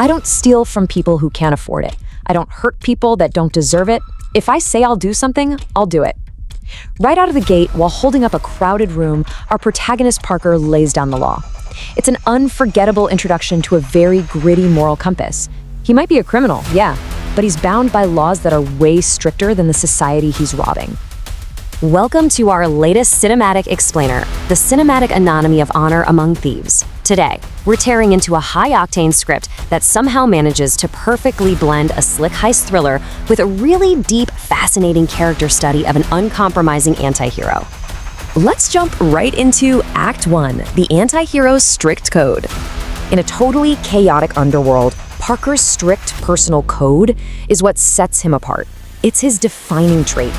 I don't steal from people who can't afford it. I don't hurt people that don't deserve it. If I say I'll do something, I'll do it. Right out of the gate, while holding up a crowded room, our protagonist Parker lays down the law. It's an unforgettable introduction to a very gritty moral compass. He might be a criminal, yeah, but he's bound by laws that are way stricter than the society he's robbing. Welcome to our latest Cinematic Explainer, the cinematic anatomy of honor among thieves. Today, we're tearing into a high-octane script that somehow manages to perfectly blend a slick heist thriller with a really deep, fascinating character study of an uncompromising anti-hero. Let's jump right into Act 1, the anti-hero's strict code. In a totally chaotic underworld, Parker's strict personal code is what sets him apart. It's his defining trait.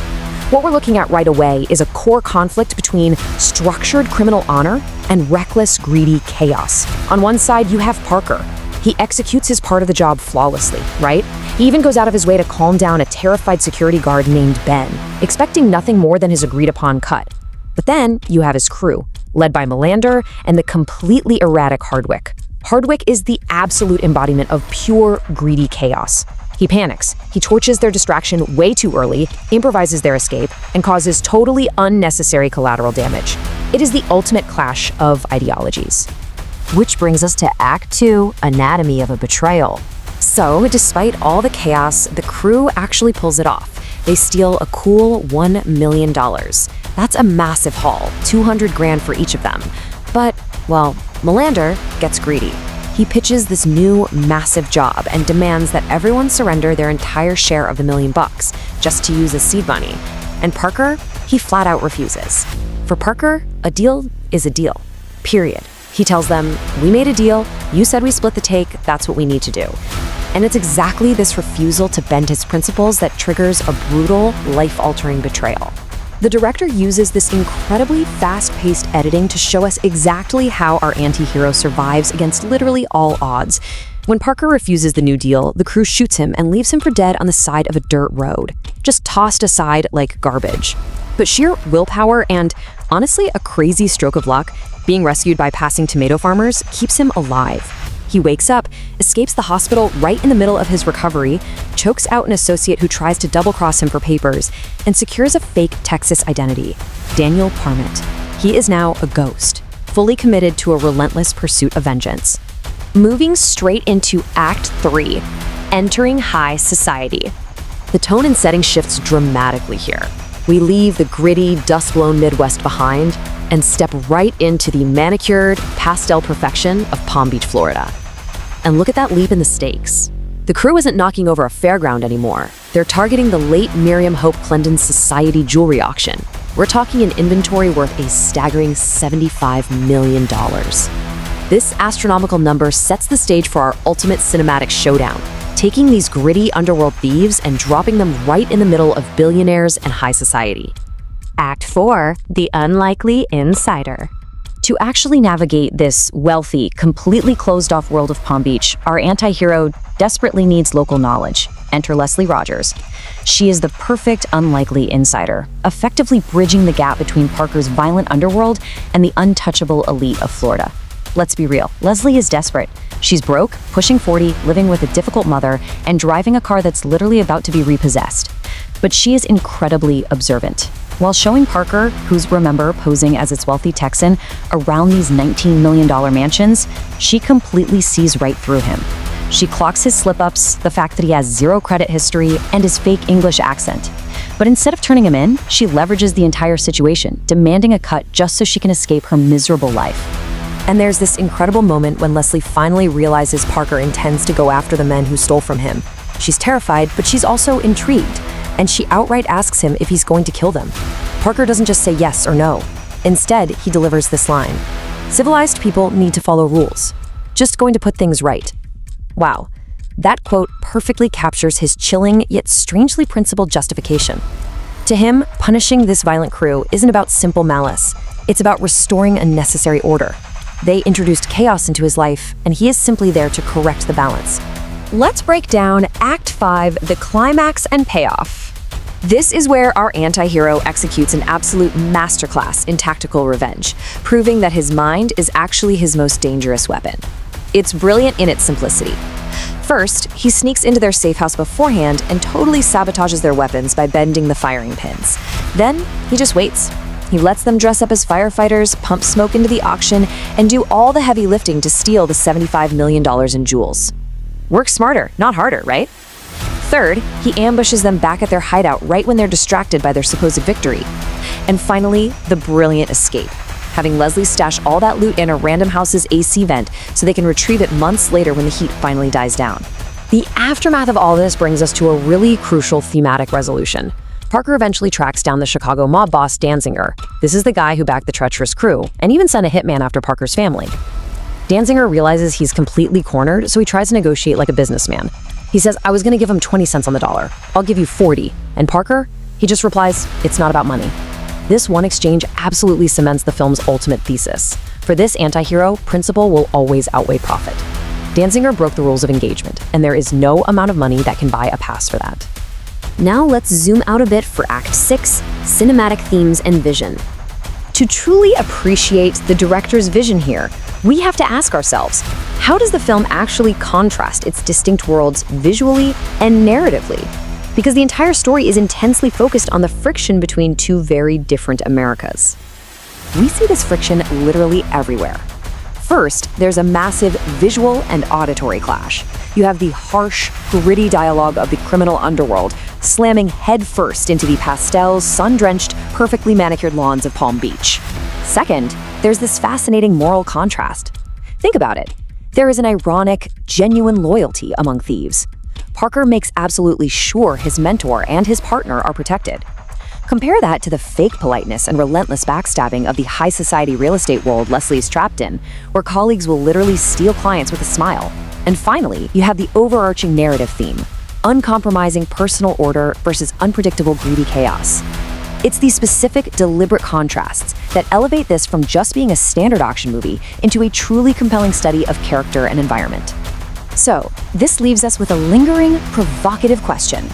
What we're looking at right away is a core conflict between structured criminal honor and reckless, greedy chaos. On one side, you have Parker. He executes his part of the job flawlessly, right? He even goes out of his way to calm down a terrified security guard named Ben, expecting nothing more than his agreed-upon cut. But then you have his crew, led by Melander and the completely erratic Hardwick. Hardwick is the absolute embodiment of pure, greedy chaos. He panics, he torches their distraction way too early, improvises their escape, and causes totally unnecessary collateral damage. It is the ultimate clash of ideologies. Which brings us to Act 2, Anatomy of a Betrayal. So, despite all the chaos, the crew actually pulls it off. They steal a cool $1 million. That's a massive haul, 200 grand for each of them. But, well, Melander gets greedy. He pitches this new, massive job and demands that everyone surrender their entire share of the $1 million just to use as seed money. And Parker, he flat out refuses. For Parker, a deal is a deal. Period. He tells them, "We made a deal, you said we split the take, that's what we need to do." And it's exactly this refusal to bend his principles that triggers a brutal, life-altering betrayal. The director uses this incredibly fast-paced editing to show us exactly how our anti-hero survives against literally all odds. When Parker refuses the new deal, the crew shoots him and leaves him for dead on the side of a dirt road, just tossed aside like garbage. But sheer willpower and, honestly, a crazy stroke of luck, being rescued by passing tomato farmers, keeps him alive. He wakes up, escapes the hospital right in the middle of his recovery, chokes out an associate who tries to double-cross him for papers, and secures a fake Texas identity, Daniel Parment. He is now a ghost, fully committed to a relentless pursuit of vengeance. Moving straight into Act 3, Entering High Society. The tone and setting shifts dramatically here. We leave the gritty, dust-blown Midwest behind and step right into the manicured, pastel perfection of Palm Beach, Florida. And look at that leap in the stakes. The crew isn't knocking over a fairground anymore. They're targeting the late Miriam Hope Clendon Society jewelry auction. We're talking an inventory worth a staggering $75 million. This astronomical number sets the stage for our ultimate cinematic showdown, taking these gritty underworld thieves and dropping them right in the middle of billionaires and high society. Act 4, The Unlikely Insider. To actually navigate this wealthy, completely closed-off world of Palm Beach, our anti-hero desperately needs local knowledge. Enter Leslie Rogers. She is the perfect unlikely insider, effectively bridging the gap between Parker's violent underworld and the untouchable elite of Florida. Let's be real, Leslie is desperate. She's broke, pushing 40, living with a difficult mother, and driving a car that's literally about to be repossessed. But she is incredibly observant. While showing Parker, who's, remember, posing as its wealthy Texan, around these $19 million mansions, she completely sees right through him. She clocks his slip-ups, the fact that he has zero credit history, and his fake English accent. But instead of turning him in, she leverages the entire situation, demanding a cut just so she can escape her miserable life. And there's this incredible moment when Leslie finally realizes Parker intends to go after the men who stole from him. She's terrified, but she's also intrigued, and she outright asks him if he's going to kill them. Parker doesn't just say yes or no. Instead, he delivers this line: "Civilized people need to follow rules. Just going to put things right." Wow, that quote perfectly captures his chilling yet strangely principled justification. To him, punishing this violent crew isn't about simple malice. It's about restoring a necessary order. They introduced chaos into his life, and he is simply there to correct the balance. Let's break down Act 5, the climax and payoff. This is where our anti-hero executes an absolute masterclass in tactical revenge, proving that his mind is actually his most dangerous weapon. It's brilliant in its simplicity. First, he sneaks into their safe house beforehand and totally sabotages their weapons by bending the firing pins. Then, he just waits. He lets them dress up as firefighters, pump smoke into the auction, and do all the heavy lifting to steal the $75 million in jewels. Work smarter, not harder, right? Third, he ambushes them back at their hideout right when they're distracted by their supposed victory. And finally, the brilliant escape, having Leslie stash all that loot in a random house's AC vent so they can retrieve it months later when the heat finally dies down. The aftermath of all this brings us to a really crucial thematic resolution. Parker eventually tracks down the Chicago mob boss Danziger. This is the guy who backed the treacherous crew, and even sent a hitman after Parker's family. Danziger realizes he's completely cornered, so he tries to negotiate like a businessman. He says, I was gonna give him 20 cents on the dollar. I'll give you 40. And Parker? He just replies, it's not about money. This one exchange absolutely cements the film's ultimate thesis. For this anti-hero, principle will always outweigh profit. Danziger broke the rules of engagement, and there is no amount of money that can buy a pass for that. Now let's zoom out a bit for Act 6, Cinematic Themes and Vision. To truly appreciate the director's vision here, we have to ask ourselves, how does the film actually contrast its distinct worlds visually and narratively? Because the entire story is intensely focused on the friction between two very different Americas. We see this friction literally everywhere. First, there's a massive visual and auditory clash. You have the harsh, gritty dialogue of the criminal underworld slamming headfirst into the pastel, sun-drenched, perfectly manicured lawns of Palm Beach. Second, there's this fascinating moral contrast. Think about it. There is an ironic, genuine loyalty among thieves. Parker makes absolutely sure his mentor and his partner are protected. Compare that to the fake politeness and relentless backstabbing of the high society real estate world Leslie is trapped in, where colleagues will literally steal clients with a smile. And finally, you have the overarching narrative theme, uncompromising personal order versus unpredictable greedy chaos. It's these specific, deliberate contrasts that elevate this from just being a standard auction movie into a truly compelling study of character and environment. So, this leaves us with a lingering, provocative question.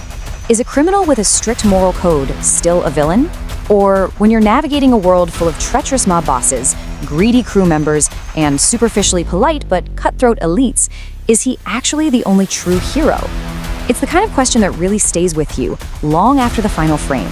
Is a criminal with a strict moral code still a villain? Or when you're navigating a world full of treacherous mob bosses, greedy crew members, and superficially polite but cutthroat elites, is he actually the only true hero? It's the kind of question that really stays with you long after the final frame.